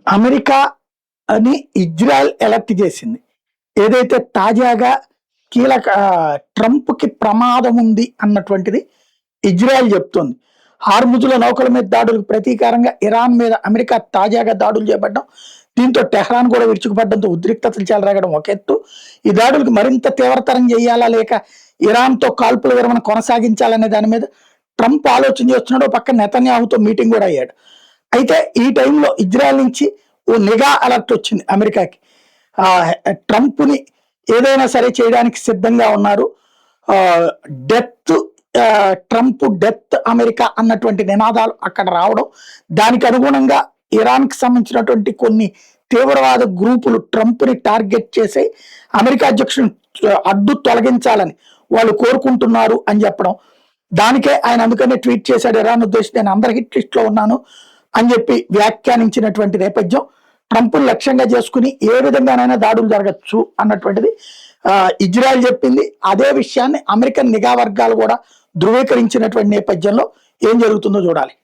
America అని Israel elect చేసింది. ఏదైతే తాజాగా కీలక ట్రంప్‌కి ప్రమాదం ఉంది అన్నటువంటిది ఇజ్రాయెల్ చెప్తోంది. హార్ముజుల నౌకల మీద దాడులకు ప్రతీకారంగా ఇరాన్ మీద అమెరికా తాజాగా దాడులు చేపట్టడం, దీంతో టెహ్రాన్ కూడా విరుచుకుపడడంతో ఉద్రిక్తతలు చెలరేగడం ఒక ఎత్తు. ఈ దాడులకు మరింత తీవ్రతరం చేయాలా లేక ఇరాన్‌తో కాల్పుల విరమణ కొనసాగించాలనే దాని మీద ట్రంప్ ఆలోచన చేస్తున్నాడు. ఓ పక్క నెతన్యాహుతో మీటింగ్ కూడా అయ్యాడు. అయితే ఈ టైంలో ఇజ్రాయెల్ నుంచి ఓ నిఘా అలర్ట్ వచ్చింది అమెరికాకి. ట్రంప్‌ని ఏదైనా సరే చేయడానికి సిద్ధంగా ఉన్నారు. డెత్ ట్రంప్, డెత్ అమెరికా అన్నటువంటి నినాదాలు అక్కడ రావడం, దానికి అనుగుణంగా ఇరాన్‌కి సంబంధించినటువంటి కొన్ని తీవ్రవాద గ్రూపులు ట్రంప్‌ని టార్గెట్ చేసి అమెరికా అధ్యక్షుని అడ్డు తొలగించాలని వాళ్ళు కోరుకుంటున్నారు అని చెప్పడం. దానికే ఆయన అందుకనే ట్వీట్ చేశాడు, ఇరాన్ ఉద్దేశించి నేను అందరి హిట్ లిస్ట్ లో ఉన్నాను అని చెప్పి వ్యాఖ్యానించినటువంటి నేపథ్యం. ట్రంప్ను లక్ష్యంగా చేసుకుని ఏ విధంగానైనా దాడులు జరగచ్చు అన్నటువంటిది ఇజ్రాయెల్ చెప్పింది. అదే విషయాన్ని అమెరికన్ నిఘా వర్గాలు కూడా ధృవీకరించినటువంటి నేపథ్యంలో ఏం జరుగుతుందో చూడాలి.